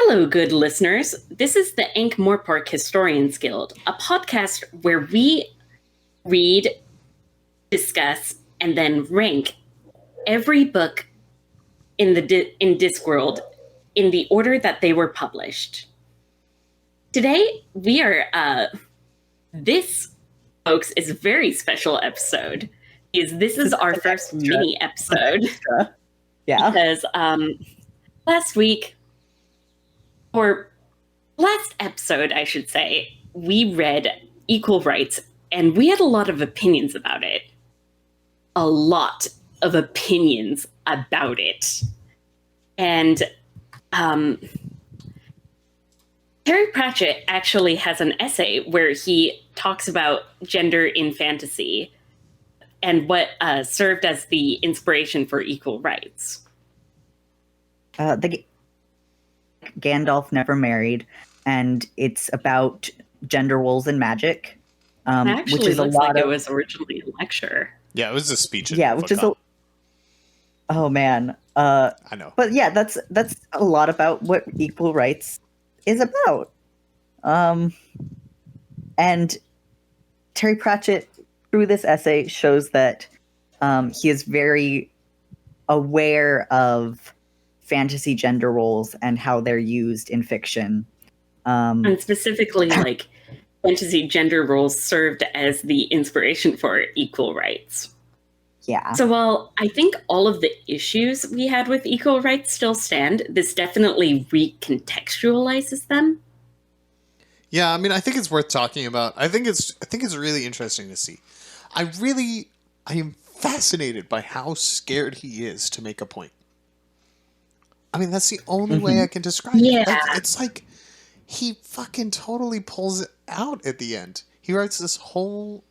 Hello, good listeners. This is the Ankh-Morpork Historians Guild, a podcast where we read, discuss, and then rank every book in Discworld in the order that they were published. Today, this, folks, is a very special episode. This is our first mini episode. Yeah. Because last episode, I should say, we read Equal Rights, and we had a lot of opinions about it. A lot of opinions about it. And Terry Pratchett actually has an essay where he talks about gender in fantasy and what served as the inspiration for Equal Rights. Gandalf never married, and it's about gender roles in magic. Actually, which is looks a lot like of, it was originally a lecture. Yeah, it was a speech. Which is oh man. I know. But yeah, that's a lot about what Equal Rights is about. And Terry Pratchett, through this essay, shows that he is very aware of fantasy gender roles and how they're used in fiction. And specifically, like, fantasy gender roles served as the inspiration for Equal Rights. Yeah. So while I think all of the issues we had with Equal Rights still stand, this definitely recontextualizes them. Yeah, I mean, I think it's worth talking about. I think it's really interesting to see. I am fascinated by how scared he is to make a point. I mean, that's the only way I can describe it. Like, it's like he fucking totally pulls it out at the end. He has this whole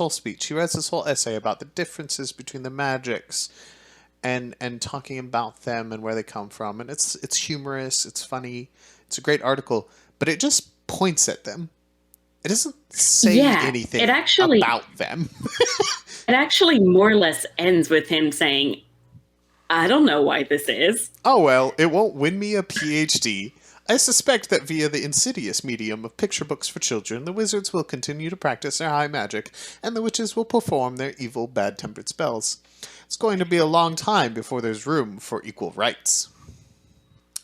speech. He writes this whole essay about the differences between the magics and talking about them and where they come from. And it's humorous. It's funny. It's a great article, but it just points at them. It doesn't say anything about them. It actually more or less ends with him saying, I don't know why this is. Oh, well, it won't win me a PhD. I suspect that via the insidious medium of picture books for children, the wizards will continue to practice their high magic, and the witches will perform their evil, bad-tempered spells. It's going to be a long time before there's room for equal rights.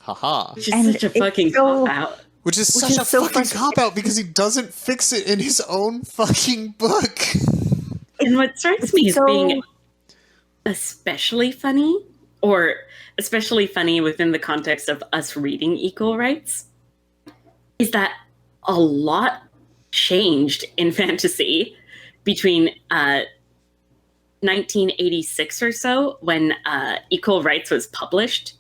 Haha. Which is such a fucking cop-out. Which is such a fucking cop-out because he doesn't fix it in his own fucking book. And what strikes me as being especially funny, or especially funny within the context of us reading Equal Rights, is that a lot changed in fantasy between 1986 or so, when Equal Rights was published,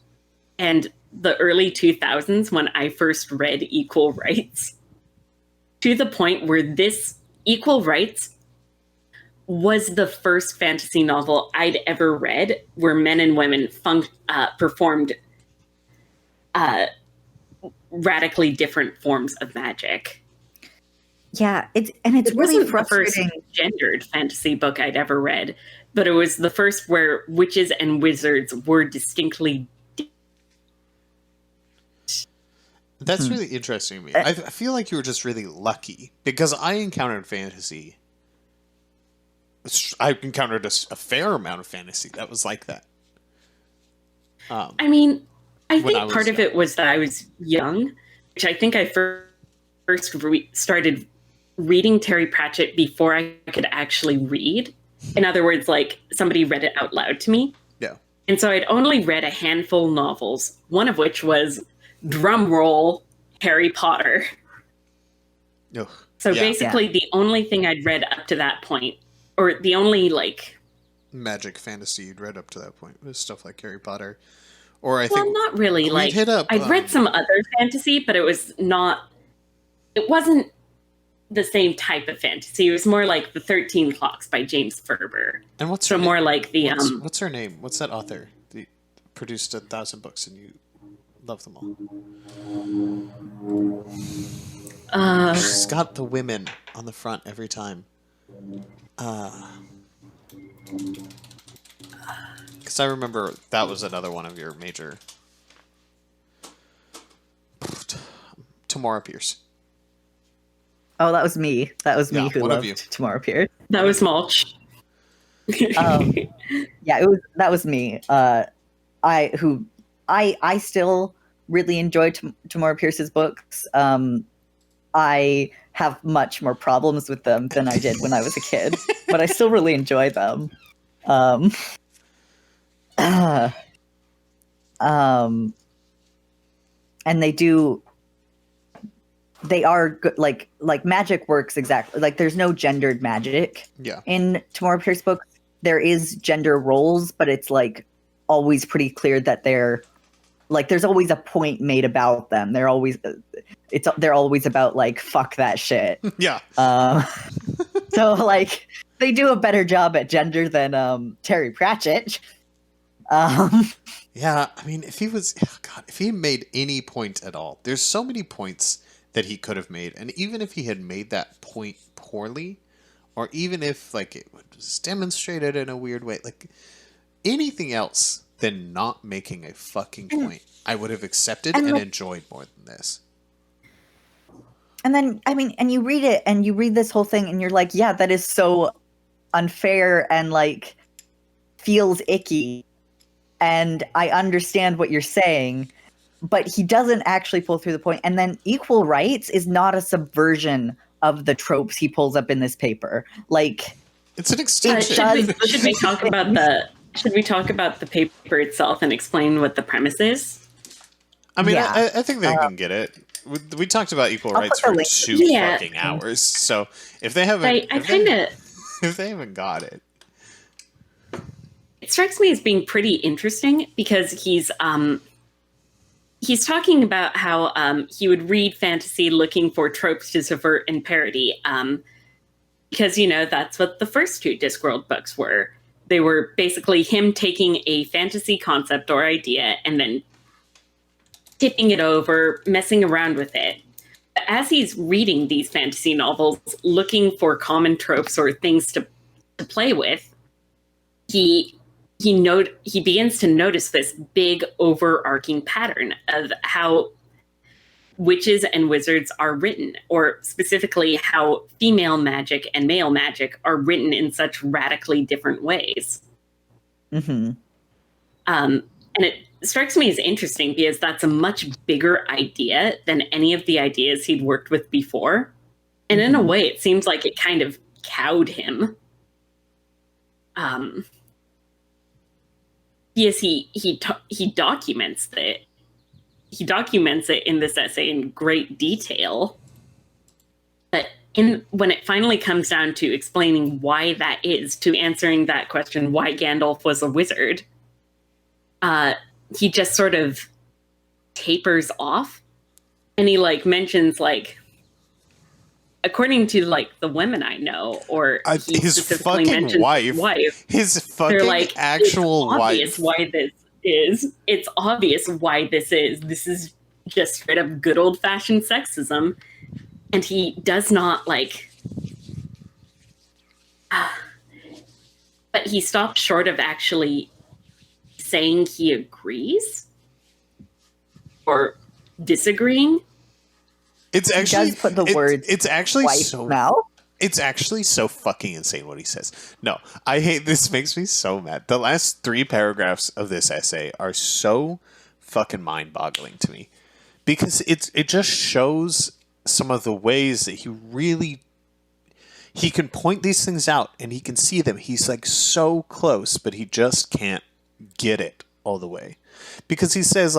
and the early 2000s when I first read Equal Rights, to the point where this Equal Rights was the first fantasy novel I'd ever read where men and women performed radically different forms of magic. Yeah, it's really frustrating. The first gendered fantasy book I'd ever read, but it was the first where witches and wizards were distinctly. That's really interesting to me. I feel like you were just really lucky because I encountered fantasy. I encountered a fair amount of fantasy that was like that. I mean, I think part of it was that I was young, which I think I first started reading Terry Pratchett before I could actually read. In other words, like, somebody read it out loud to me. Yeah. And so I'd only read a handful of novels, one of which was, drumroll, Harry Potter. Ugh. So basically the only thing I'd read up to that point, or the only, like, magic fantasy you'd read up to that point was stuff like Harry Potter. Or I think, not really. Like, I'd read some other fantasy, but it wasn't the same type of fantasy. It was more like The 13 Clocks by James Ferber. And what's so more like the what's her name? What's that author? That produced 1,000 books and you love them all. She's got the women on the front every time. Because I remember that was another one of your major Tamora Pierce? Oh, that was me. That was me Yeah, who one of loved you. Tamora Pierce. That was Mulch. Yeah, that was me. I still really enjoy Tamora Pierce's books. I have much more problems with them than I did when I was a kid, but I still really enjoy them. Um, and they are good, like magic works exactly like there's no gendered magic in Tamora Pierce books. There is gender roles, but it's like always pretty clear that they're like there's always a point made about them. They're always about like fuck that shit. Yeah. So like they do a better job at gender than Terry Pratchett. Yeah, I mean, if he made any point at all, there's so many points that he could have made, and even if he had made that point poorly, or even if like it was demonstrated in a weird way, like anything else than not making a fucking point, I would have accepted and enjoyed more than this. And then, I mean, and you read it, and you read this whole thing, and you're like, yeah, that is so unfair and like feels icky. And I understand what you're saying, but he doesn't actually pull through the point. And then equal rights is not a subversion of the tropes he pulls up in this paper. Like, it's an extension. Should we talk about the paper itself and explain what the premise is? I mean, yeah. I think they can get it. We talked about equal rights for 2 fucking hours. So if they haven't, if they haven't got it. It strikes me as being pretty interesting because he's talking about how he would read fantasy looking for tropes to subvert and parody, because that's what the first 2 Discworld books were. They were basically him taking a fantasy concept or idea and then tipping it over, messing around with it. As he's reading these fantasy novels, looking for common tropes or things to play with, he begins to notice this big overarching pattern of how witches and wizards are written, or specifically how female magic and male magic are written in such radically different ways. Mm-hmm. And it strikes me as interesting because that's a much bigger idea than any of the ideas he'd worked with before. And in a way, it seems like it kind of cowed him. Yes, he documents it. He documents it in this essay in great detail. But when it finally comes down to explaining why that is, to answering that question, why Gandalf was a wizard, he just sort of tapers off, and he mentions according to the women I know, or his fucking wife, his fucking actual wife. It's obvious why this is. This is just straight up good old fashioned sexism, and he does not but he stopped short of actually saying he agrees or disagreeing. It's actually, he does put the words. It's actually so. Mouth? It's actually so fucking insane what he says. No, I hate this. Makes me so mad. The last 3 paragraphs of this essay are so fucking mind-boggling to me, because it just shows some of the ways that he can point these things out and he can see them. He's so close, but he just can't get it all the way, because he says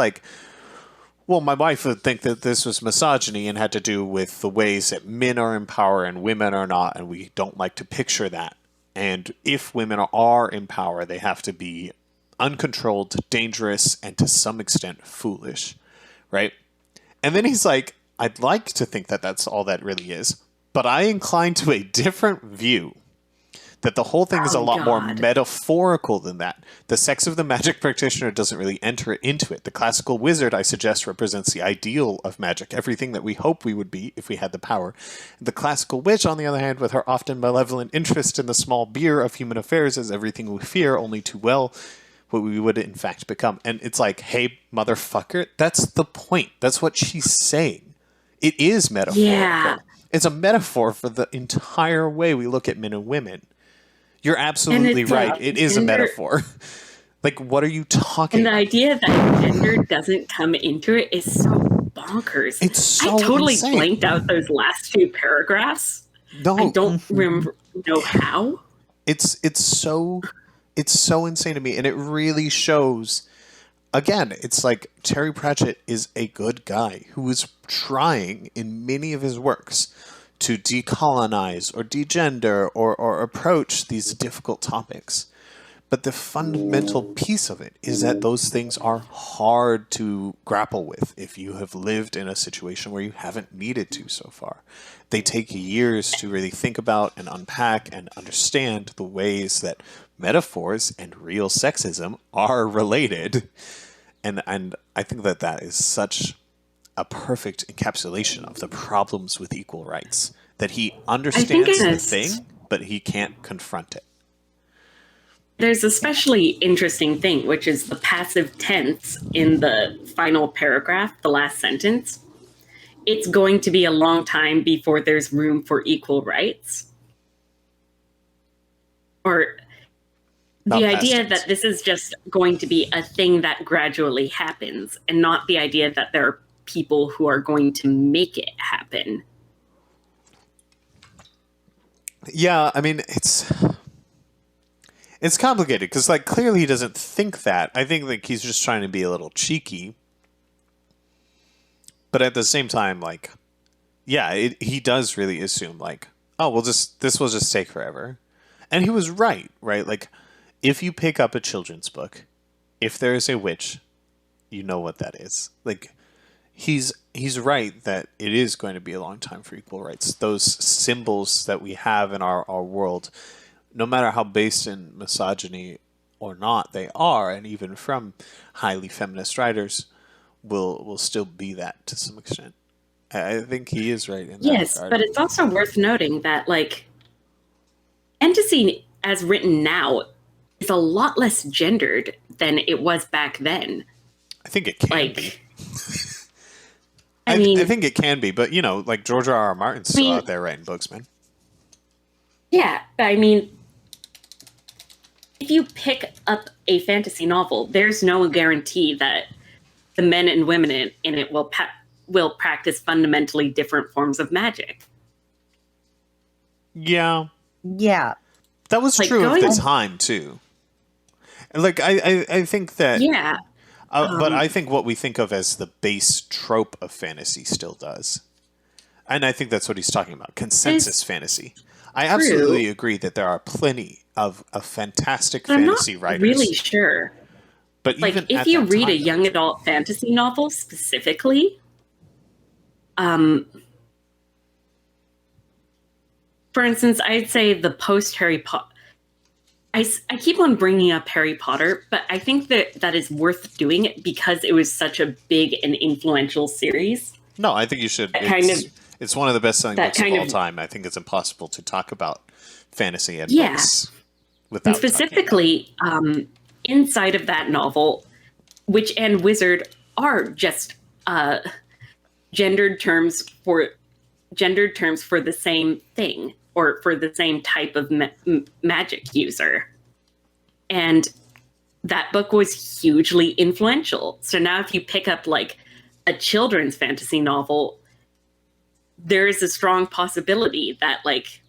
well, my wife would think that this was misogyny and had to do with the ways that men are in power and women are not, and we don't like to picture that. And if women are in power, they have to be uncontrolled, dangerous, and to some extent foolish, right? And then he's like, I'd like to think that that's all that really is, but I incline to a different view. That the whole thing is a lot more metaphorical than that. The sex of the magic practitioner doesn't really enter into it. The classical wizard, I suggest, represents the ideal of magic, everything that we hope we would be if we had the power. The classical witch, on the other hand, with her often malevolent interest in the small beer of human affairs, is everything we fear only too well what we would in fact become. And it's hey, motherfucker, that's the point. That's what she's saying. It is metaphorical. Yeah. It's a metaphor for the entire way we look at men and women. You're absolutely it's, right. It is a gender- metaphor. Like, what are you talking And the about? idea that gender doesn't come into it is so bonkers. It's so I totally insane. blanked out those last two paragraphs. No, I don't know how. it's so insane to me, and it really shows. Again, it's like Terry Pratchett is a good guy who is trying in many of his works to decolonize or degender or approach these difficult topics. But the fundamental piece of it is that those things are hard to grapple with if you have lived in a situation where you haven't needed to so far. They take years to really think about and unpack and understand the ways that metaphors and real sexism are related. And I think that that is such a perfect encapsulation of the problems with equal rights. That he understands the thing, but he can't confront it. There's a especially interesting thing, which is the passive tense in the final paragraph, the last sentence. It's going to be a long time before there's room for equal rights. Or the idea that this is just going to be a thing that gradually happens, and not the idea that there are people who are going to make it happen. Yeah, I mean, it's complicated because, like, clearly he doesn't think that. I think like he's just trying to be a little cheeky, but at the same time, like, yeah, he does really assume like, oh, this will just take forever, and he was right? Like, if you pick up a children's book, if there is a witch, you know what that is. Like, he's right that it is going to be a long time for equal rights. Those symbols that we have in our world, no matter how based in misogyny or not they are, and even from highly feminist writers, will still be that to some extent. I think he is right in that Yes, regard. but it's also worth noting that, like, fantasy as written now is a lot less gendered than it was back then. I think it can be. I mean, I think it can be, but, you know, like, George R.R. Martin's still out there writing books, man. Yeah, I mean, if you pick up a fantasy novel, there's no guarantee that the men and women in it will practice fundamentally different forms of magic. Yeah. Yeah. That was Like, true of the time, too. Like, I think that... Yeah. But I think what we think of as the base trope of fantasy still does. And I think that's what he's talking about. Consensus fantasy. I absolutely agree that there are plenty of fantastic fantasy writers. I'm not really sure. But like, even if you read a young adult fantasy novel specifically, for instance, I'd say the post-Harry Potter... I keep on bringing up Harry Potter, but I think that is worth doing it because it was such a big and influential series. No, I think you should. It's one of the best-selling books of all time. I think it's impossible to talk about fantasy and books without. And specifically, inside of that novel, witch and wizard are just gendered terms for the same thing, or for the same type of magic user. And that book was hugely influential. So now if you pick up like a children's fantasy novel, there is a strong possibility that like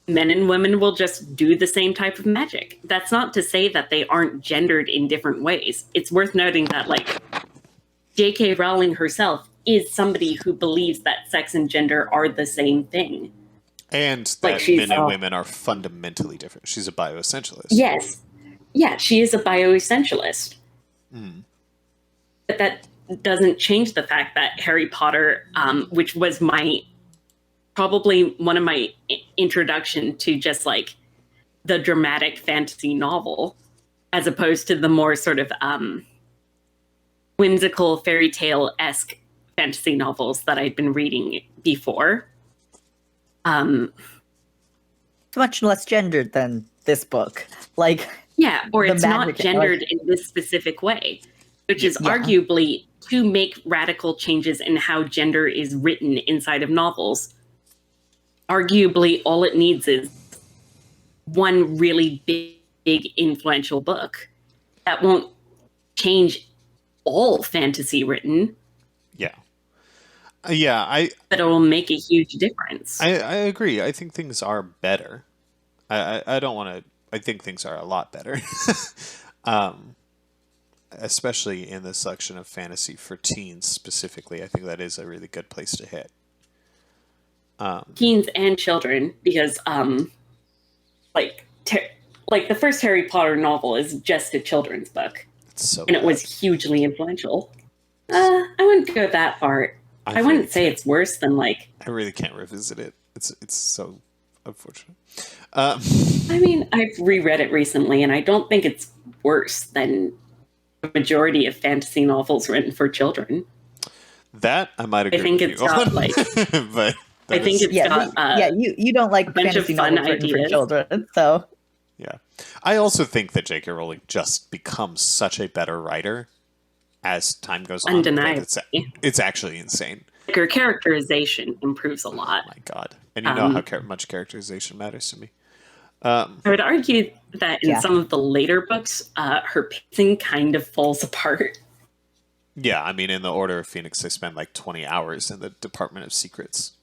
men and women will just do the same type of magic. That's not to say that they aren't gendered in different ways. It's worth noting that like J.K. Rowling herself is somebody who believes that sex and gender are the same thing. And that men and women are fundamentally different. She's a bioessentialist. Yes. Yeah, she is a bioessentialist. But that doesn't change the fact that Harry Potter, which was probably one of my introduction to just like the dramatic fantasy novel, as opposed to the more sort of whimsical fairy tale-esque fantasy novels that I'd been reading before. It's much less gendered than this book. Like, yeah, or it's not gendered in this specific way. which is arguably to make radical changes in how gender is written inside of novels. Arguably, all it needs is one really big influential book. That won't change all fantasy written. Yeah. But it will make a huge difference. I agree. I think things are better. I don't want to. I think things are a lot better. Especially in the section of fantasy for teens specifically. I think that is a really good place to hit. Teens and children, because like the first Harry Potter novel is just a children's book. And it was hugely influential. I wouldn't go that far. I wouldn't say it's worse than like... I really can't revisit it. It's so unfortunate. I mean, I've reread it recently, and I don't think it's worse than the majority of fantasy novels written for children. That I might agree. I think it's got like... but I think it's got... you don't like fantasy novels written for children, so... Yeah. I also think that J.K. Rowling just becomes such a better writer as time goes on. Undeniably. It's actually insane. Her characterization improves a lot. Oh my God. And you know how much characterization matters to me. I would argue that in some of the later books, her pacing kind of falls apart. Yeah, I mean, in the Order of Phoenix, they spend like 20 hours in the Department of Secrets.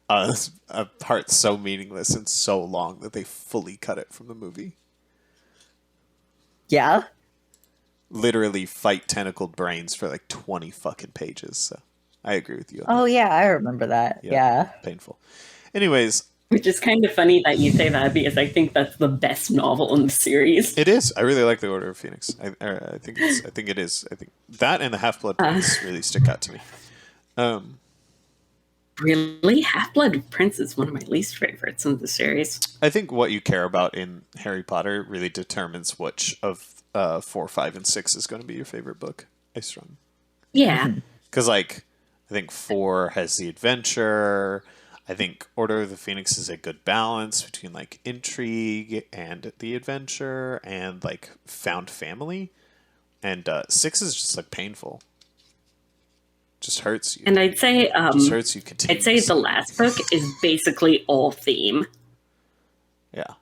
A part so meaningless and so long that they fully cut it from the movie. Yeah. Literally fight tentacled brains for like 20 fucking pages. So I agree with you. Oh, yeah, I remember that. Yeah. Painful. Anyways. Which is kind of funny that you say that because I think that's the best novel in the series. It is. I really like the Order of Phoenix. I think it is. I think that and the Half-Blood Prince really stick out to me. Really? Half-Blood Prince is one of my least favorites in the series. I think what you care about in Harry Potter really determines which of 4, 5, and 6 is going to be your favorite book. Yeah. Because, like, I think 4 has the adventure. I think Order of the Phoenix is a good balance between, like, intrigue and the adventure and, like, found family. And 6 is just, like, painful. Just hurts you. And I'd say just hurts you continuously. I'd say the last book is basically all theme. Yeah.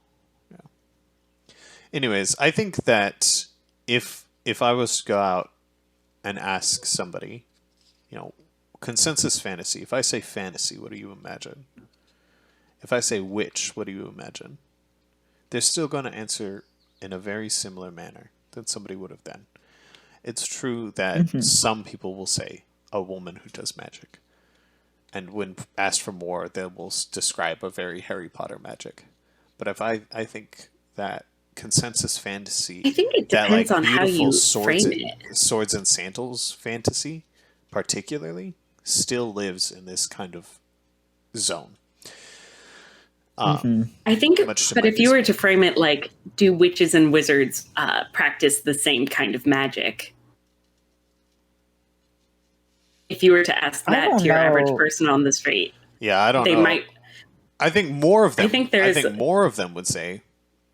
Anyways, I think that if I was to go out and ask somebody, consensus fantasy, if I say fantasy, what do you imagine? If I say witch, what do you imagine? They're still going to answer in a very similar manner than somebody would have done. It's true that some people will say a woman who does magic. And when asked for more, they will describe a very Harry Potter magic. But if I think that consensus fantasy, I think it depends on how you frame it. Swords and sandals fantasy, particularly, still lives in this kind of zone. I think, but if you were to frame it like, do witches and wizards practice the same kind of magic? If you were to ask that to your average person on the street, I don't know. They might. I think more of them. I think more of them would say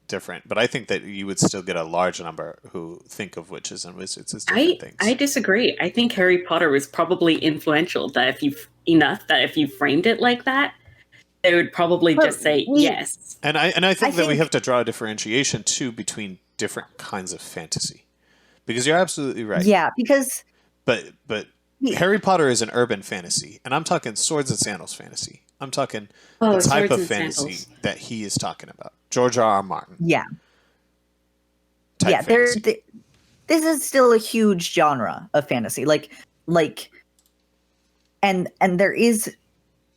different, but I think that you would still get a large number who think of witches and wizards as different things. I disagree. I think Harry Potter was probably influential. That if you framed it like that, they would probably just say yes. And I think that we have to draw a differentiation too between different kinds of fantasy, because you're absolutely right. Yeah, because but Harry Potter is an urban fantasy, and I'm talking swords and sandals fantasy. I'm talking the type of fantasy that he is talking about. George R.R. Martin. Yeah. This is still a huge genre of fantasy. And there is,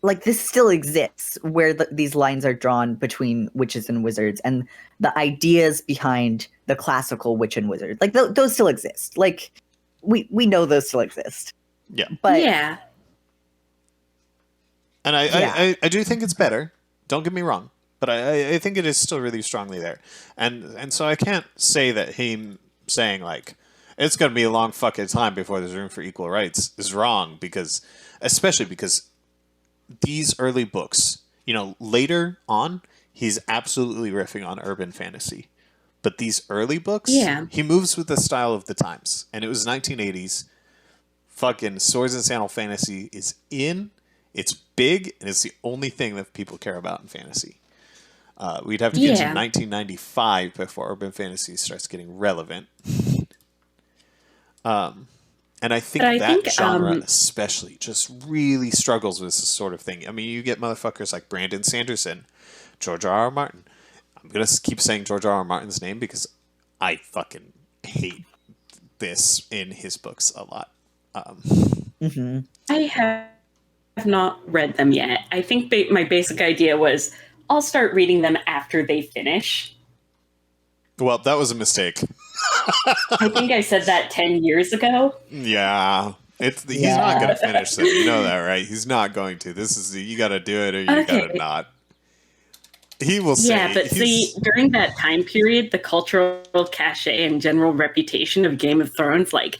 this still exists where these lines are drawn between witches and wizards, and the ideas behind the classical witch and wizard. Those still exist. We know those still exist. Yeah. But yeah. And I do think it's better. Don't get me wrong. But I think it is still really strongly there. And so I can't say that him saying, it's going to be a long fucking time before there's room for equal rights is wrong, especially because these early books, later on, he's absolutely riffing on urban fantasy. But these early books, he moves with the style of the times. And it was 1980s. Fucking Swords and Sandal Fantasy is in. It's big, and it's the only thing that people care about in fantasy. We'd have to get to 1995 before urban fantasy starts getting relevant. And I think that genre especially just really struggles with this sort of thing. I mean, you get motherfuckers like Brandon Sanderson, George R. R. Martin. I'm going to keep saying George R. R. Martin's name because I fucking hate this in his books a lot. I have not read them yet. I think my basic idea was I'll start reading them after they finish. Well, that was a mistake. I think I said that 10 years ago. Yeah. He's not going to finish them. You know that, right? He's not going to. This is you got to do it or you got to not. He will say. Yeah, but see, during that time period, the cultural cachet and general reputation of Game of Thrones, like,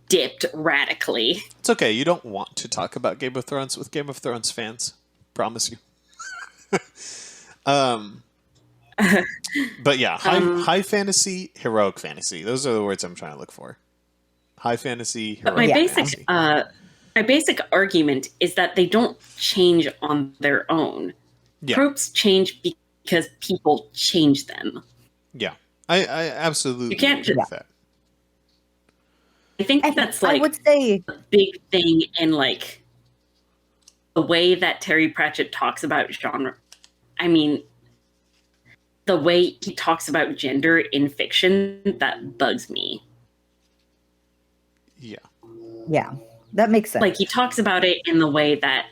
dipped radically. It's okay. You don't want to talk about Game of Thrones with Game of Thrones fans. Promise you. But yeah, high fantasy, heroic fantasy. Those are the words I'm trying to look for. High fantasy, heroic fantasy. My basic argument is that they don't change on their own. Yeah. Tropes change because people change them. Yeah, I absolutely you can't agree with that. I think that's like I would say a big thing in like the way that Terry Pratchett talks about genre. I mean, the way he talks about gender in fiction, that bugs me. Yeah. Yeah, that makes sense. Like, he talks about it in the way that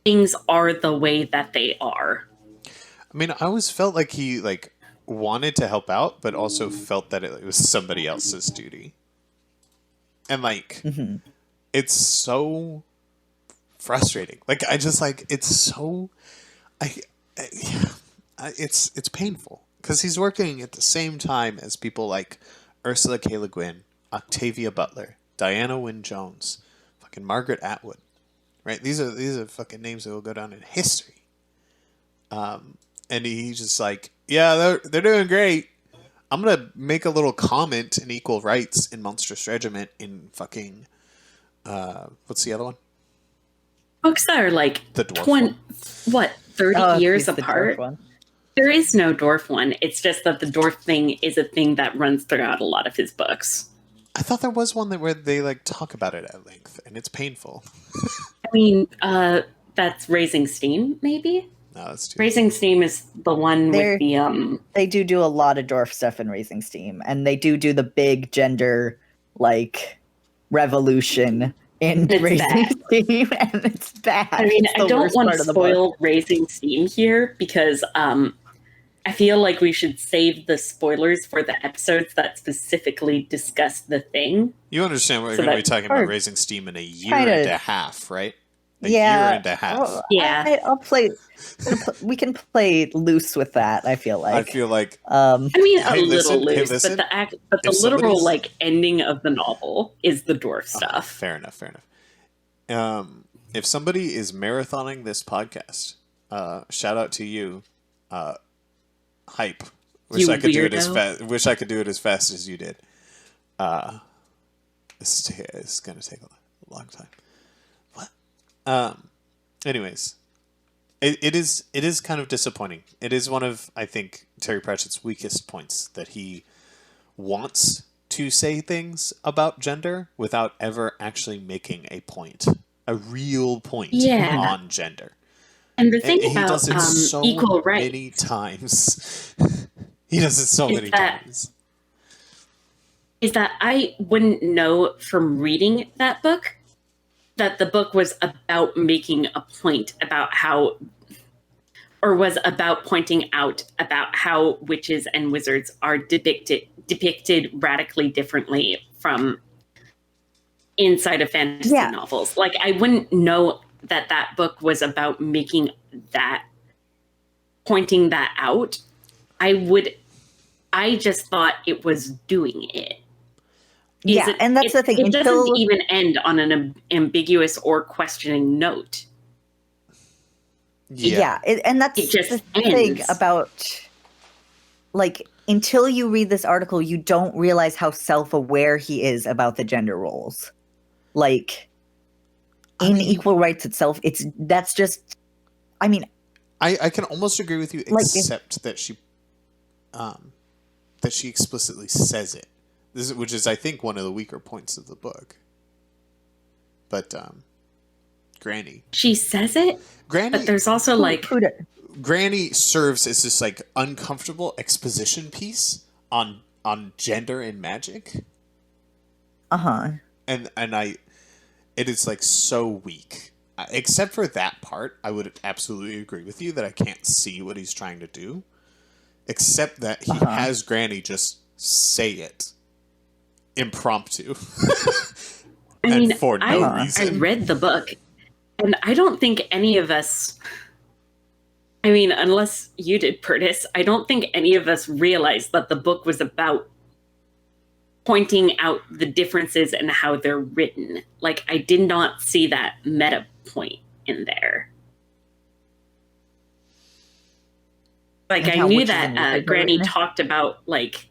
things are the way that they are. I mean, I always felt like he, like, wanted to help out, but also felt that it was somebody else's duty. And, like, it's so frustrating. Like, I just, like, it's so... It's painful because he's working at the same time as people like Ursula K. Le Guin, Octavia Butler, Diana Wynne Jones, fucking Margaret Atwood, right? These are fucking names that will go down in history. And he's just like, yeah, they're doing great. I'm gonna make a little comment in Equal Rights in Monstrous Regiment in fucking what's the other one? Books that are like the dwarf one. 30 years apart. There is no dwarf one. It's just that the dwarf thing is a thing that runs throughout a lot of his books. I thought there was one where they like talk about it at length, and it's painful. I mean, that's Raising Steam, maybe? No, that's too Raising Steam is the one with the They do a lot of dwarf stuff in Raising Steam, and they do the big gender like revolution in Raising Steam, and it's bad. I mean, I don't want to spoil Raising Steam here because I feel like we should save the spoilers for the episodes that specifically discuss the thing. You understand we're going to be talking about Raising Steam in a year and a half, right? A year and a half. Well, I'll play. We can play loose with that. I feel like. I mean, a little loose, but the literal like ending of the novel is the dwarf stuff. Fair enough. If somebody is marathoning this podcast, shout out to you. Hype. Wish I could do it as fast. Wish I could do it as fast as you did. This is going to take a long time. What? Anyways, it is kind of disappointing. It is one of, I think, Terry Pratchett's weakest points that he wants to say things about gender without ever actually making a point, a real point on gender. And the thing about he does it so equal rights many times. He does it so many times. Is that I wouldn't know from reading that book that the book was about making a point about how, or was about pointing out about how witches and wizards are depicted radically differently from inside of fantasy novels. Like, I wouldn't know that book was about making that, pointing that out. I just thought it was doing it. And that's the thing. It doesn't even end on an ambiguous or questioning note. And that's it just the thing about, like, until you read this article, you don't realize how self-aware he is about the gender roles. Like, in Equal Rights itself, that's just, I mean, I can almost agree with you, Like, except that she explicitly says it. Which is, I think, one of the weaker points of the book. But Granny, She says it, but there's also like Granny serves as this like uncomfortable exposition piece on gender and magic. And it is like so weak. Except for that part, I would absolutely agree with you that I can't see what he's trying to do. Except that he has Granny just say it impromptu. For no reason. I read the book, and I don't think any of us, unless you did, Curtis, I don't think any of us realized that the book was about pointing out the differences and how they're written. Like, I did not see that meta point in there. Like, I knew that Granny talked about, like,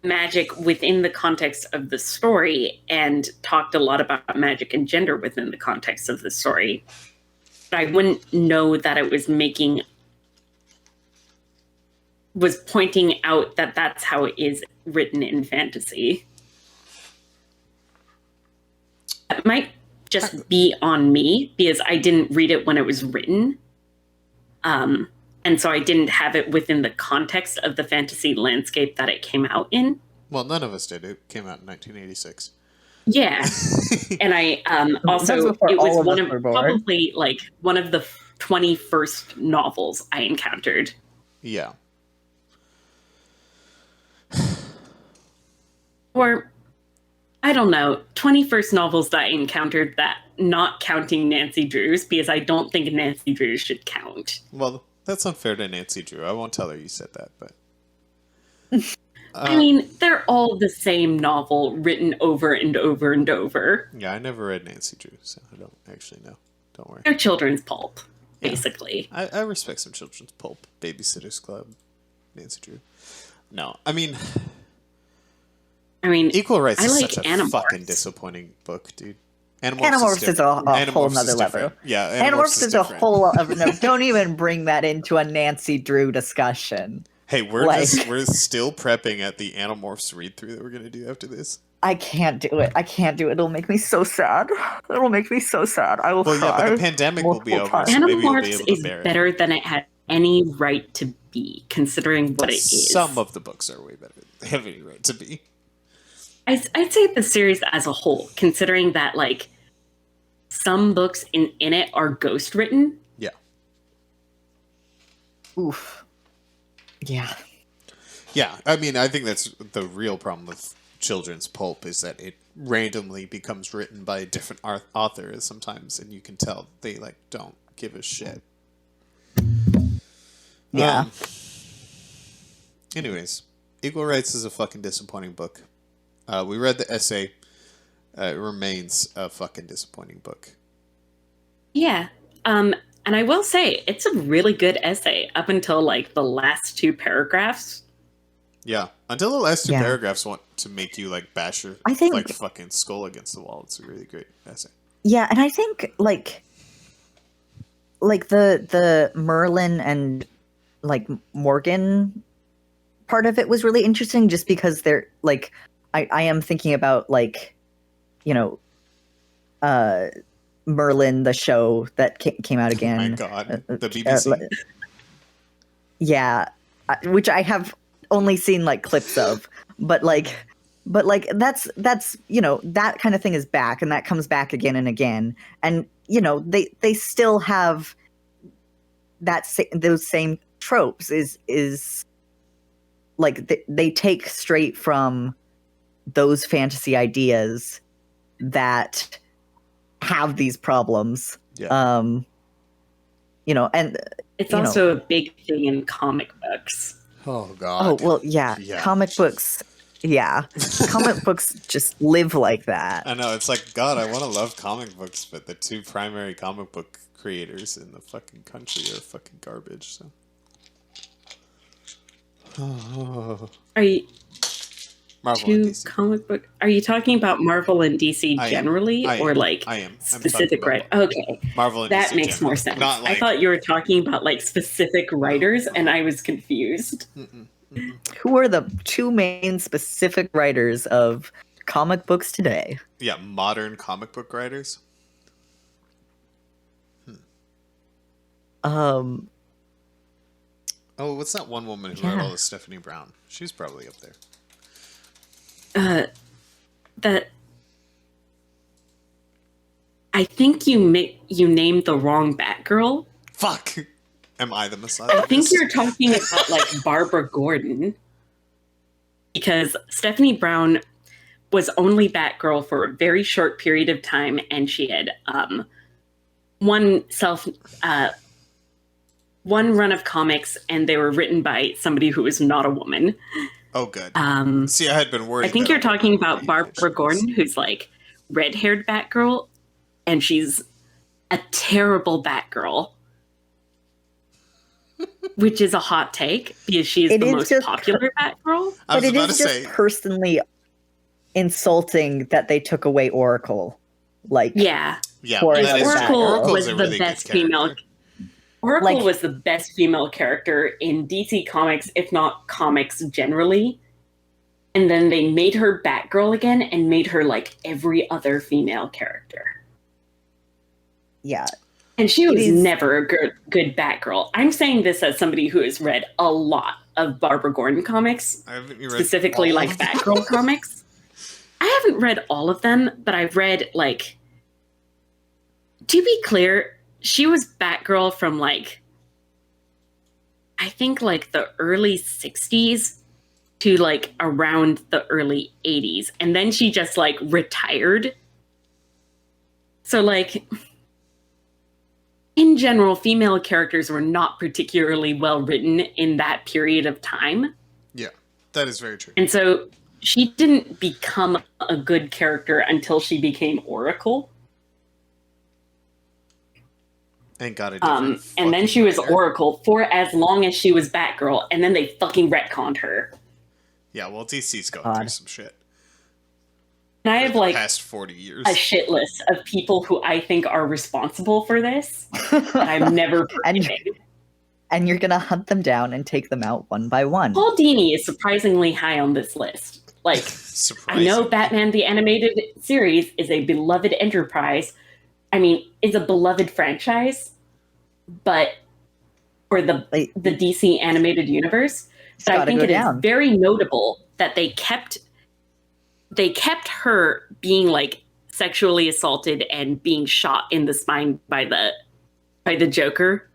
magic within the context of the story and talked a lot about magic and gender within the context of the story. But I wouldn't know that it was pointing out that that's how it is written in fantasy. It might just be on me because I didn't read it when it was written. And so I didn't have it within the context of the fantasy landscape that it came out in. Well, none of us did. It came out in 1986. Yeah. And I also, it was probably like one of the 21st novels I encountered. Yeah. Or, I don't know, 21st novels that I encountered that, not counting Nancy Drew's, because I don't think Nancy Drew should count. Well, that's unfair to Nancy Drew. I won't tell her you said that, but... they're all the same novel written over and over and over. Yeah, I never read Nancy Drew, so I don't actually know. Don't worry. They're children's pulp, basically. I respect some children's pulp. Babysitter's Club, Nancy Drew. No, Equal Rights is such a fucking disappointing book, dude. Animorphs is a whole nother level. Yeah, Animorphs is a whole other... No, don't even bring that into a Nancy Drew discussion. Hey, we're still prepping at the Animorphs read-through that we're going to do after this. I can't do it. It'll make me so sad. I will cry. Well, yeah, but the pandemic will be over, so maybe we'll be able to bear it. Animorphs is better than it had any right to be, considering what it is. Some of the books are way better than they have any right to be. I'd say the series as a whole, considering that, like, some books in it are ghost written. Yeah. Oof. Yeah. Yeah, I think that's the real problem with children's pulp, is that it randomly becomes written by a different author sometimes, and you can tell they, like, don't give a shit. Yeah. Anyways, Equal Rights is a fucking disappointing book. We read the essay. It remains a fucking disappointing book. Yeah. And I will say, it's a really good essay up until, like, the last two paragraphs. Yeah. Until the last two paragraphs want to make you, like, bash your fucking skull against the wall. It's a really great essay. Yeah, and I think, like the Merlin and, like, Morgan part of it was really interesting, just because they're, like... I am thinking about, like, Merlin, the show that came out again. Oh my God, the BBC. Yeah, which I have only seen, like, clips of, but that's that kind of thing is back, and that comes back again and again, and they still have those same tropes. Is like they take straight from those fantasy ideas that have these problems. Yeah. And it's also a big thing in comic books. Oh God. Oh well, yeah. Comic books. Yeah, comic books just live like that. I know, it's like, God, I want to love comic books, but the two primary comic book creators in the fucking country are fucking garbage. So. Are you Marvel and two DC. comic book? Are you talking about Marvel and DC generally, I or am. like I am. I'm specific talking right? about Okay, Marvel and that DC makes more generally. sense. Not like I thought you were talking about like specific writers, and I was confused. Who are the two main specific writers of comic books today? Yeah, modern comic book writers. Oh, what's that one woman who wrote all the Stephanie Brown? She's probably up there. That I think you named the wrong Batgirl. Fuck. Am I the Messiah? I think you're talking about like Barbara Gordon, because Stephanie Brown was only Batgirl for a very short period of time, and she had one run of comics, and they were written by somebody who was not a woman. Oh, good. See, I had been worried. I think you're talking about Barbara Gordon, who's like red-haired Batgirl, and she's a terrible Batgirl, which is a hot take because she is the most popular Batgirl. But it is just personally insulting that they took away Oracle. Like, yeah. Oracle was the really best female. Oracle was the best female character in DC Comics, if not comics generally. And then they made her Batgirl again and made her like every other female character. Yeah. And she was never a good Batgirl. I'm saying this as somebody who has read a lot of Barbara Gordon comics, specifically like Batgirl comics. I haven't read all of them, but I've read like, to be clear, she was Batgirl from like, I think like the early 60s to like around the early 80s. And then she just like retired. So like, in general, female characters were not particularly well written in that period of time. Yeah, that is very true. And so she didn't become a good character until she became Oracle. And got a different and then she was Oracle for as long as she was Batgirl, and then they fucking retconned her. Yeah, well, DC's going through some shit. And I have like past 40 years. A shit list of people who I think are responsible for this. I'm never forgiving. And you're gonna hunt them down and take them out one by one. Paul Dini is surprisingly high on this list. Like, I know Batman the Animated Series is a beloved enterprise. I mean, it's a beloved franchise, but for the DC animated universe. But I think it is very notable that they kept her being like sexually assaulted and being shot in the spine by the Joker,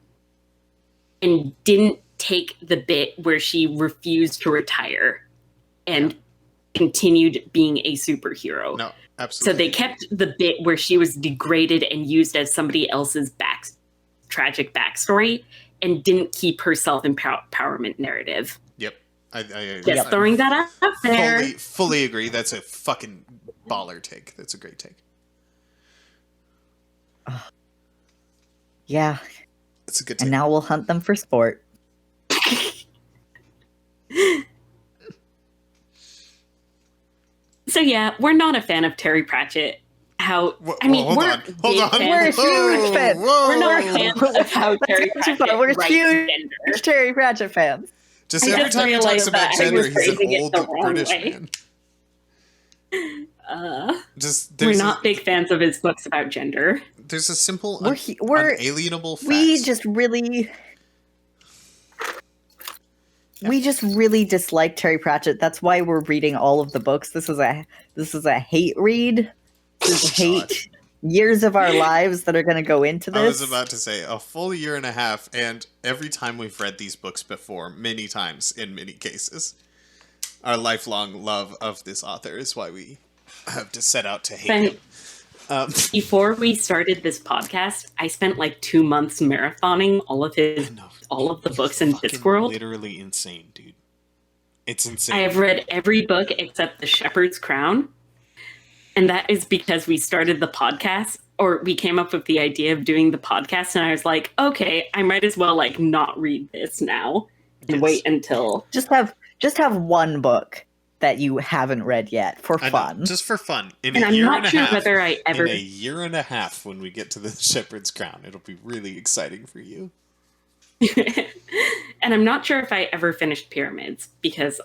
and didn't take the bit where she refused to retire and continued being a superhero. No, absolutely. So they kept the bit where she was degraded and used as somebody else's tragic backstory, and didn't keep her self-empowerment narrative. Yep. Just throwing that out there. Fully agree. That's a fucking baller take. That's a great take. Yeah. That's a good take. And now we'll hunt them for sport. So yeah, we're not a fan of Terry Pratchett. We're We're huge fans. We're not fans of how Terry Pratchett writes huge Terry Pratchett fans. Just every time he talks about gender, he's an old British man. We're not big fans of his books about gender. There's a simple, we're unalienable fact. We just really dislike Terry Pratchett. That's why we're reading all of the books. This is a hate read. This is hate. Years of our lives that are going to go into this. I was about to say a full year and a half, and every time we've read these books before, many times in many cases, our lifelong love of this author is why we have to set out to hate him. Before we started this podcast, I spent like 2 months marathoning all of the books in Discworld. Literally insane, dude. It's insane. I have read every book except The Shepherd's Crown. And that is because we started the podcast, or we came up with the idea of doing the podcast, and I was like, okay, I might as well like not read this now and wait until just have just have one book that you haven't read yet for fun. Just for fun. And I'm not sure whether I ever... In a year and a half, when we get to the Shepherd's Crown, it'll be really exciting for you. And I'm not sure if I ever finished Pyramids, because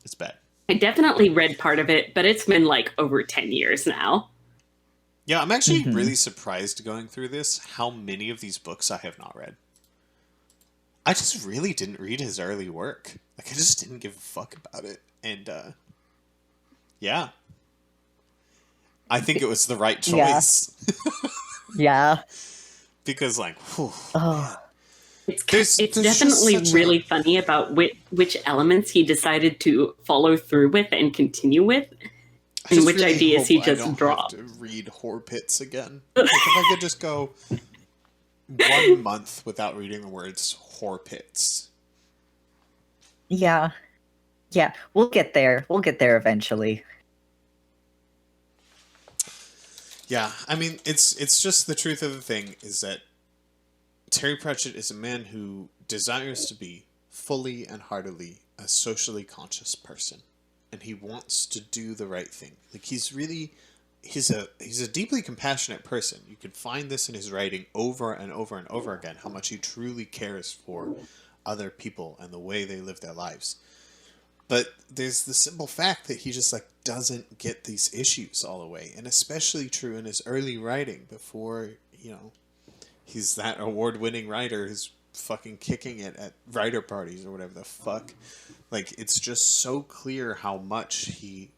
it's bad. I definitely read part of it, but it's been like over 10 years now. Yeah, I'm actually really surprised going through this, how many of these books I have not read. I just really didn't read his early work. Like, I just didn't give a fuck about it. And, yeah. I think it was the right choice. Yeah. Because, like, whew, It's definitely really funny about which elements he decided to follow through with and continue with, and which really ideas he hope I just don't dropped. have to read Whore Pits again. Like, if I could just go 1 month without reading the words Whore Pits. Yeah. Yeah, we'll get there. We'll get there eventually. Yeah, I mean, it's just the truth of the thing is that Terry Pratchett is a man who desires to be fully and heartily a socially conscious person, and he wants to do the right thing. Like, he's a deeply compassionate person. You can find this in his writing over and over and over again, how much he truly cares for other people and the way they live their lives. But there's the simple fact that he just, like, doesn't get these issues all the way. And especially true in his early writing before, you know, he's that award-winning writer who's fucking kicking it at writer parties or whatever the fuck. Like, it's just so clear how much he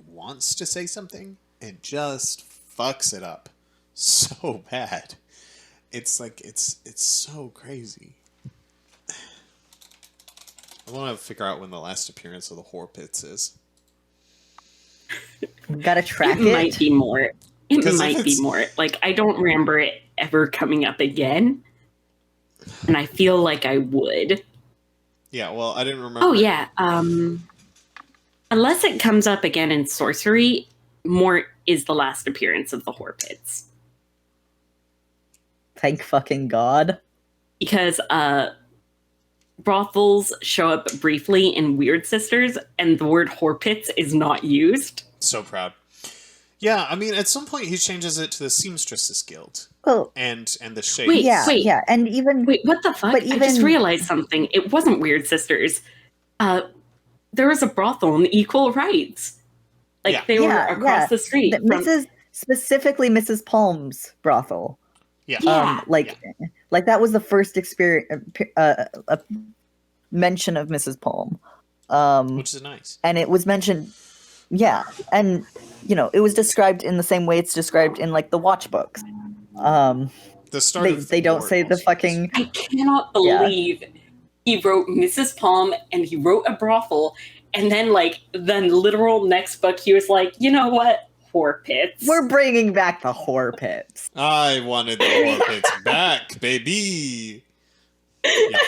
wants to say something and just fucks it up so bad. It's like, it's so crazy. I want to figure out when the last appearance of the Whore Pits is. We gotta track it. It might be more. It might be more. Like, I don't remember it ever coming up again. And I feel like I would. Yeah, well, I didn't remember. Oh, yeah. Unless it comes up again in Sorcery, more is the last appearance of the Whore Pits. Thank fucking God. Because brothels show up briefly in Weird Sisters, and the word Whore Pits is not used. So proud. Yeah, I mean, at some point he changes it to the Seamstresses Guild. Oh. And the Shades. Wait, yeah, and even... Wait, what the fuck? I just realized something. It wasn't Weird Sisters. There was a brothel in Equal Rights. Like, they were across the street. Specifically Mrs. Palm's brothel. Yeah. Like that was the first mention of Mrs. Palm. Which is nice. And it was mentioned... Yeah, and, you know, it was described in the same way it's described in, like, the Watch books. The start they don't say the fucking... I cannot believe he wrote Mrs. Palm and he wrote a brothel, and then, like, the literal next book he was like, you know what? Whore Pits. We're bringing back the Whore Pits. I wanted the Whore Pits back, baby! Yeah.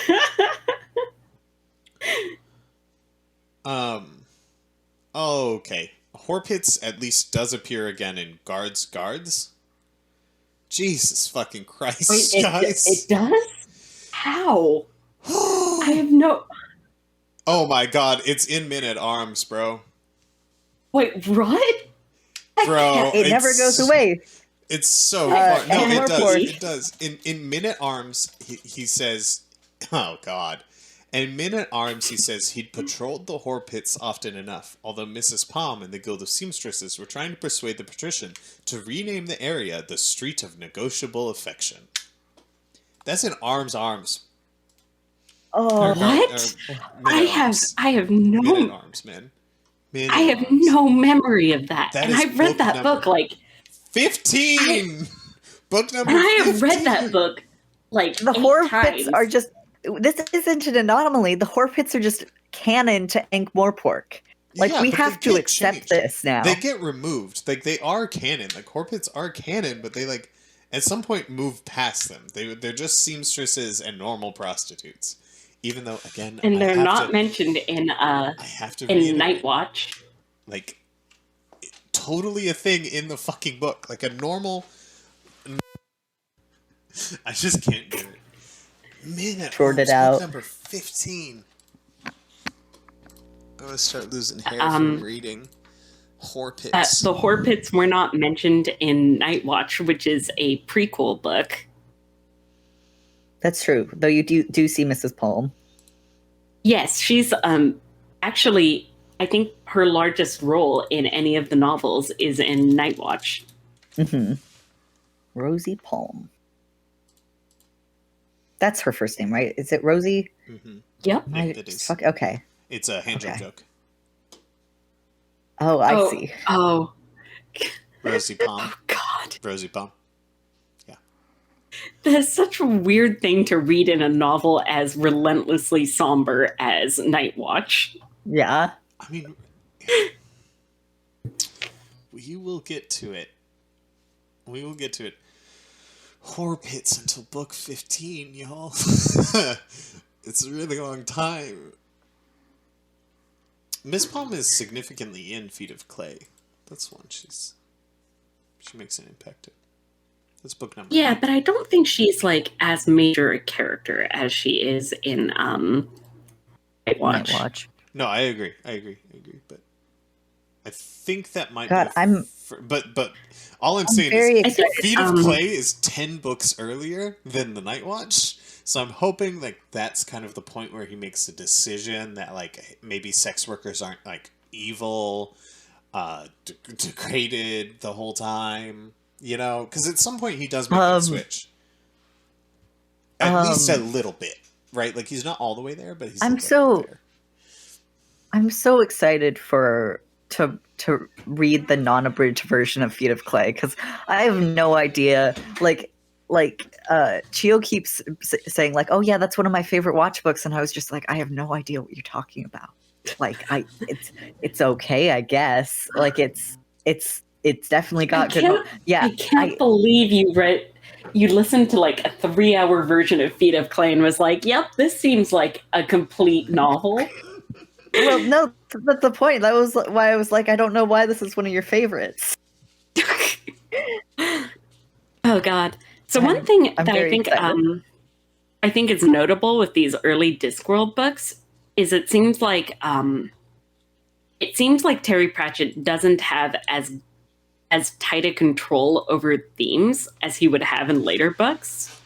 Oh, okay. Whore Pits at least does appear again in Guards. Jesus fucking Christ, Wait, guys. It does? How? I have no... Oh my god, it's in Men-at-Arms, bro. Wait, what? Bro, it never goes away. It's so far. No, it does. Ankh-Morpork. It does. In Men-at-Arms, he says, oh god. In Men-at-Arms, he says he'd patrolled the Whore Pits often enough, although Mrs. Palm and the Guild of Seamstresses were trying to persuade the patrician to rename the area the Street of Negotiable Affection. That's in Arms. Oh, what? I have no... Men-at-Arms, man. I have no memory of that. And I've read that book, like... 15! Book number 15! And I have read that book, like, the Whore Pits are just... This isn't an anomaly. The Whore Pits are just canon to Ankh-Morpork. Like, we have to accept this now. They get removed. Like, they are canon. Like, Whore Pits are canon, but they, like, at some point move past them. They're just seamstresses and normal prostitutes. Even though, again, and they're not mentioned in Night Watch. Like, totally a thing in the fucking book. Like, a normal... I just can't do it. Man, Short it out. Number 15. I would start losing hair from reading Horpits. The Horpits were not mentioned in Night Watch, which is a prequel book. That's true, though you do see Mrs. Palm. Yes, she's actually, I think her largest role in any of the novels is in Night Watch. Mm-hmm. Rosie Palm. That's her first name, right? Is it Rosie? Mm-hmm. Yep. It is. Okay. It's a hand joke. Oh, I see. Oh. Rosie Palm. Oh, God. Rosie Palm. Yeah. That's such a weird thing to read in a novel as relentlessly somber as Night Watch. Yeah. I mean, we will get to it. We will get to it. Horror pits until book 15, y'all. It's a really long time. Miss Palm is significantly in Feet of Clay. That's one she makes an impact in. That's book number 9. Yeah, but I don't think she's like as major a character as she is in Night Watch. No, I agree. But I think that might God, be but all I'm saying is Feet of Clay is 10 books earlier than the Night Watch. So I'm hoping like that's kind of the point where he makes a decision that like maybe sex workers aren't like evil, degraded the whole time, you know? Because at some point he does make that switch. At least a little bit, right? Like he's not all the way there, but he's there. I'm so excited to read the non-abridged version of Feet of Clay because I have no idea. Like Chio keeps saying like, "Oh yeah, that's one of my favorite watch books," and I was just like, I have no idea what you're talking about. Like, it's okay, I guess. Like it's definitely got good. Yeah, I can't believe you listened to like a 3-hour version of Feet of Clay and was like, "Yep, this seems like a complete novel." Well, no, that's the point. That was why I was like, I don't know why this is one of your favorites. Oh God. So one thing that I think is notable with these early Discworld books is it seems like Terry Pratchett doesn't have as tight a control over themes as he would have in later books.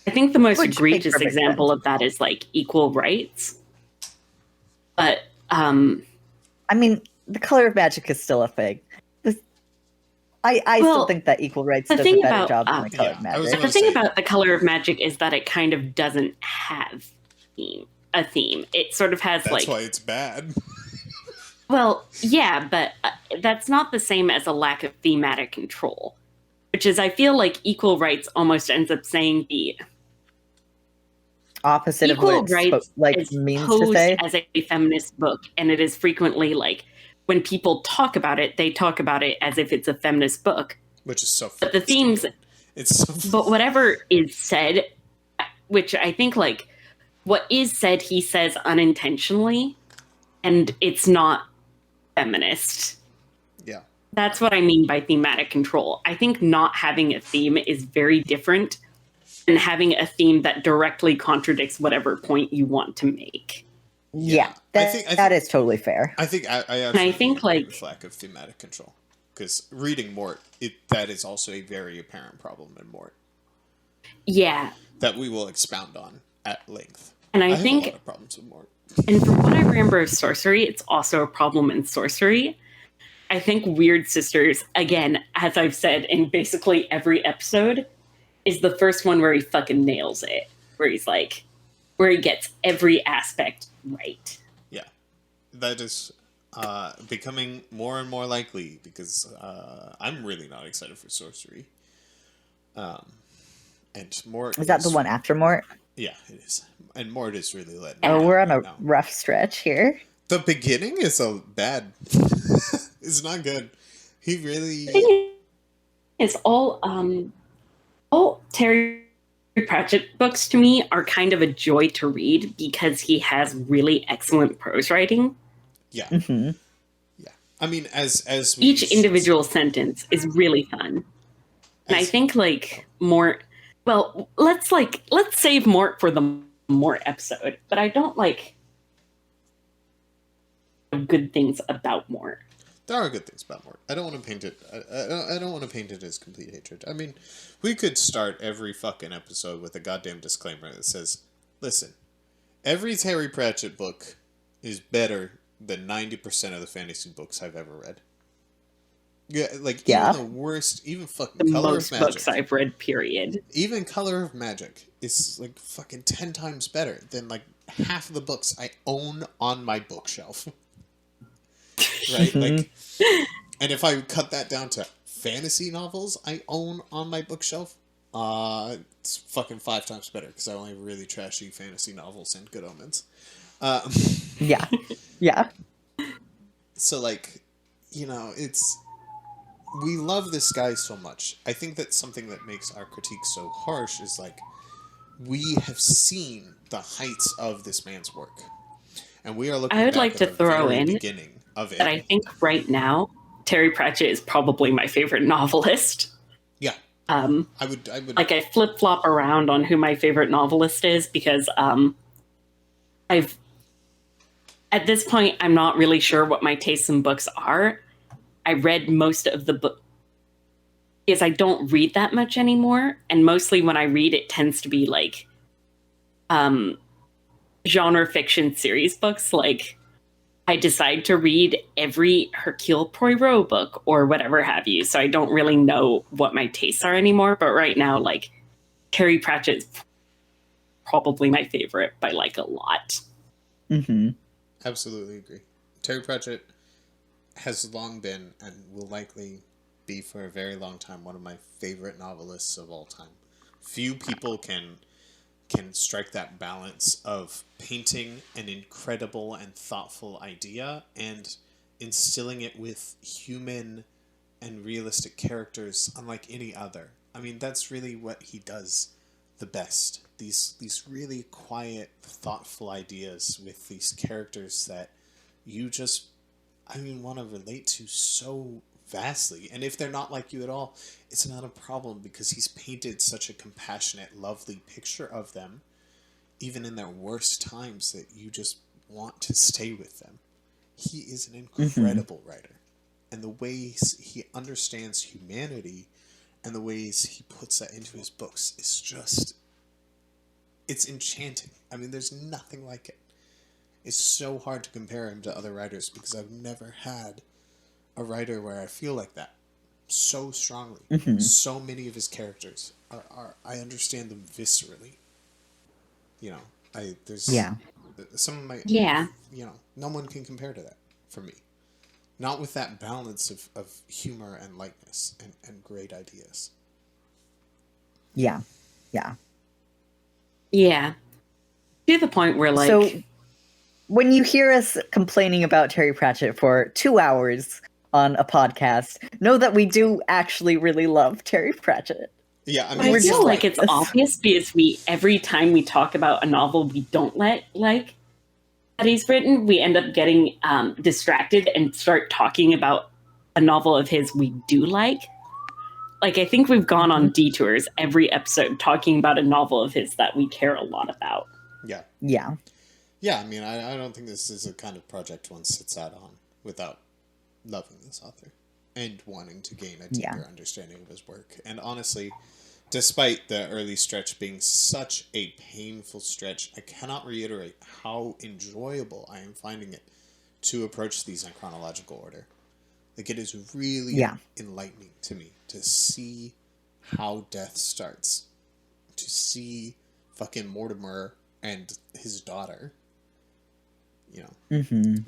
I think the most egregious example of that is like Equal Rights. But I mean, The Color of Magic is still a thing. I still think that Equal Rights does a better job than The Color of Magic. The thing about The Color of Magic is that it kind of doesn't have a theme. It sort of has That's why it's bad. Well, yeah, but that's not the same as a lack of thematic control. Which is, I feel like Equal Rights almost ends up saying the opposite of what it means to say. As a feminist book, and it is frequently like when people talk about it, they talk about it as if it's a feminist book, which is so. But the themes, but whatever is said, which I think like what is said, he says unintentionally, and it's not feminist. Yeah, that's what I mean by thematic control. I think not having a theme is very different and having a theme that directly contradicts whatever point you want to make. Yeah, that is totally fair. I think I think like lack of thematic control, because reading Mort, that is also a very apparent problem in Mort. Yeah, that we will expound on at length. And I think have a lot of problems with Mort. And from what I remember of Sorcery, it's also a problem in Sorcery. I think Weird Sisters, again, as I've said in basically every episode, is the first one where he fucking nails it. Where he's like, where he gets every aspect right. Yeah. That is becoming more and more likely because I'm really not excited for Sorcery. And Mort is that the one after Mort? Yeah, it is. And Mort is really letting we're on a rough stretch here. The beginning is so bad. It's not good. He really... It's all Terry Pratchett books to me are kind of a joy to read because he has really excellent prose writing. Yeah. Mm-hmm. Yeah. I mean, as each individual sentence is really fun. And I think like Mort... Well, let's save Mort for the Mort episode, but I don't like... good things about Mort. There are good things about Mort. I don't want to paint it. I don't want to paint it as complete hatred. I mean, we could start every fucking episode with a goddamn disclaimer that says, "Listen, every Terry Pratchett book is better than 90% of the fantasy books I've ever read." Yeah, like even the worst, even fucking The Color most of Magic. books I've read, period. Even Color of Magic is like fucking 10 times better than like half of the books I own on my bookshelf. Right? Like, and if I cut that down to fantasy novels I own on my bookshelf, it's fucking 5 times better because I only have really trashy fantasy novels and Good Omens. Yeah. So like, you know, we love this guy so much. I think that something that makes our critique so harsh is like, we have seen the heights of this man's work, and we are looking. I would back like at to the throw very in beginning of it. that I think right now Terry Pratchett is probably my favorite novelist. Yeah, I would like I flip flop around on who my favorite novelist is because I've at this point I'm not really sure what my tastes in books are. I read most of the book. Is I don't read that much anymore, and mostly when I read, it tends to be like genre fiction series books. Like I decide to read every Hercule Poirot book or whatever have you, so I don't really know what my tastes are anymore. But right now, like Terry Pratchett is probably my favorite by like a lot. Mm-hmm. Absolutely agree. Terry Pratchett has long been and will likely be for a very long time one of my favorite novelists of all time. Few people can strike that balance of painting an incredible and thoughtful idea and instilling it with human and realistic characters unlike any other. I mean, that's really what he does the best. These really quiet, thoughtful ideas with these characters that you just, I mean, want to relate to so vastly. And if they're not like you at all, it's not a problem because he's painted such a compassionate, lovely picture of them, even in their worst times, that you just want to stay with them. He is an incredible writer. And the ways he understands humanity and the ways he puts that into his books is just, it's enchanting. I mean, there's nothing like it. It's so hard to compare him to other writers because I've never had a writer where I feel like that so strongly. So many of his characters are I understand them viscerally. You know, there's some of my you know, no one can compare to that for me. Not with that balance of humor and lightness and great ideas. Yeah. To the point where like So when you hear us complaining about Terry Pratchett for 2 hours on a podcast, know that we do actually really love Terry Pratchett. Yeah, I mean, I we're feel just like like it's this. obvious because every time we talk about a novel we don't like that he's written, we end up getting distracted and start talking about a novel of his we do like. Like, I think we've gone on detours every episode talking about a novel of his that we care a lot about. Yeah. Yeah. I mean, I don't think this is a kind of project one sits out on without loving this author and wanting to gain a deeper understanding of his work. And honestly, despite the early stretch being such a painful stretch, I cannot reiterate how enjoyable I am finding it to approach these in chronological order. Like, it is really enlightening to me to see how death starts. To see fucking Mortimer and his daughter. You know,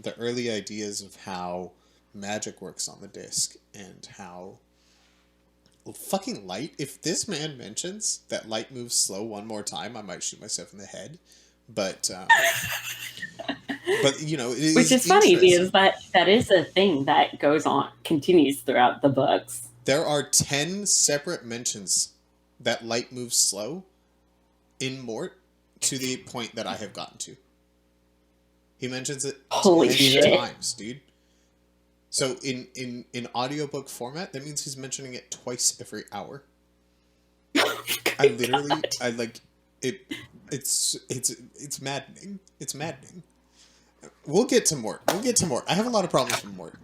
the early ideas of how magic works on the disc and how fucking light. If this man mentions that light moves slow one more time, I might shoot myself in the head. But you know, which is funny because that is a thing that goes on, continues throughout the books. There are 10 separate mentions that light moves slow in Mort to the point that I have gotten to. He mentions it 10 times, dude. So in audiobook format, that means he's mentioning it twice every hour. I literally, I like it. It's maddening. It's maddening. We'll get to Mort. I have a lot of problems with Mort.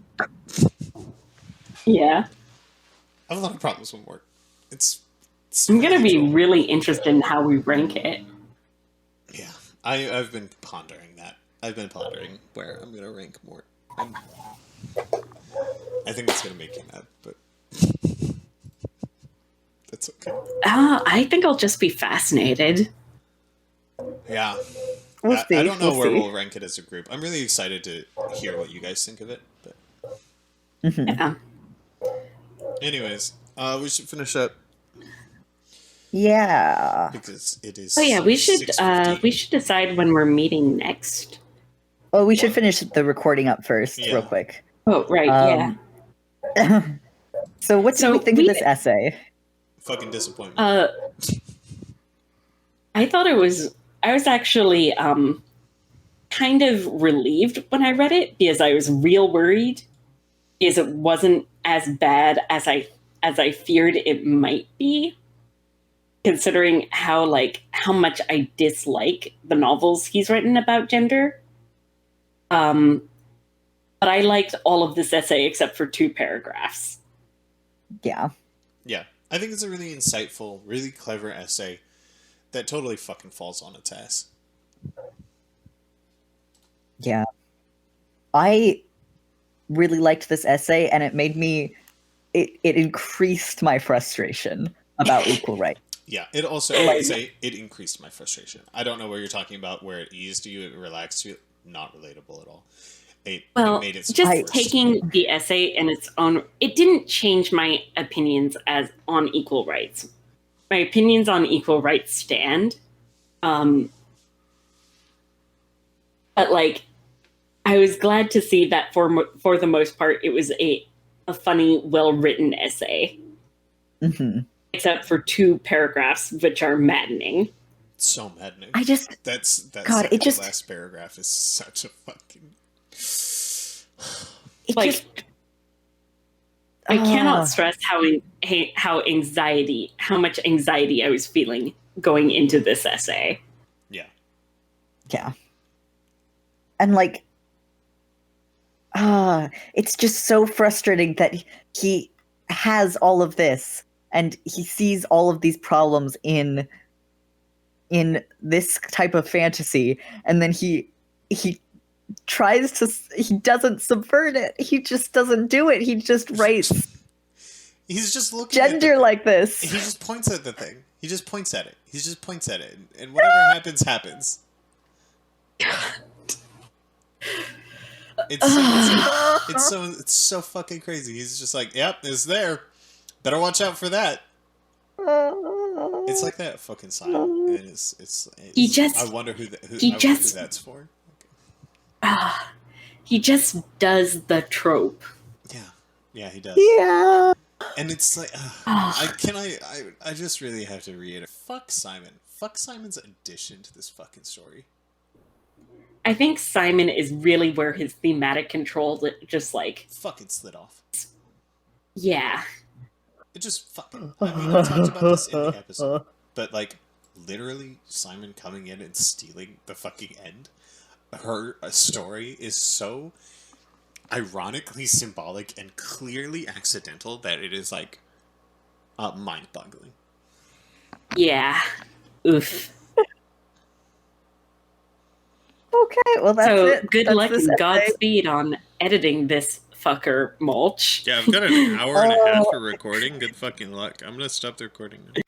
Yeah. I have a lot of problems with Mort. It's I'm going to be really interested in how we rank it. Yeah. I've been pondering that. I've been pondering where I'm going to rank Mort. I think it's going to make you mad, but that's okay. I think I'll just be fascinated. Yeah. We'll see. I don't know where see. we'll rank it as a group. I'm really excited to hear what you guys think of it. But Yeah. anyways, we should finish up Yeah. because it is. Oh yeah, we should 6:15. decide when we're meeting next. Oh, we should finish the recording up first, Yeah. real quick. Oh right, yeah. So what did we think of this essay? Fucking disappointment. I thought I was actually kind of relieved when I read it because I was real worried because it wasn't as bad as I feared it might be, considering how much I dislike the novels he's written about gender. But I liked all of this essay except for 2 paragraphs. Yeah. Yeah. I think it's a really insightful, really clever essay that totally fucking falls on its ass. Yeah. I really liked this essay, and it made me... It increased my frustration about equal rights. Yeah, it also, I would say, it increased my frustration. I don't know where you're talking about, where it eased you, it relaxed you. Not relatable at all. It made it just worse. taking the essay in its own, it didn't change my opinions on equal rights. My opinions on equal rights stand. But I was glad to see that for the most part, it was a funny, well-written essay. Mm-hmm. except for 2 paragraphs, which are maddening. So maddening. I just That's God, it just last paragraph is such a fucking. it Like, just I cannot Ah. stress how much anxiety I was feeling going into this essay. Yeah. Yeah. And like, it's just so frustrating that he has all of this and he sees all of these problems in this type of fantasy, and then he tries to, he doesn't subvert it. He just doesn't do it. He just writes He's just looking at gender like this. He just points at the thing. He just points at it. He just points at it. And whatever happens, happens. It's so fucking crazy. He's just like, yep, it's there. Better watch out for that. It's like that fucking sign. And it's He just- I wonder who that's for. He just does the trope. Yeah, he does. Yeah. And it's like, I just really have to reiterate. Fuck Simon. Fuck Simon's addition to this fucking story. I think Simon is really where his thematic control just like, Fucking slid off. yeah. It just fucking. I mean, I talked about this in the episode, but like, literally, Simon coming in and stealing the fucking end. Her story is so ironically symbolic and clearly accidental that it is like mind-boggling. Yeah. Oof. Okay, well that's So it. good That's luck this and essay. Godspeed on editing this fucker mulch. Yeah, I've got an hour and a half of recording. Good fucking luck. I'm gonna stop the recording now.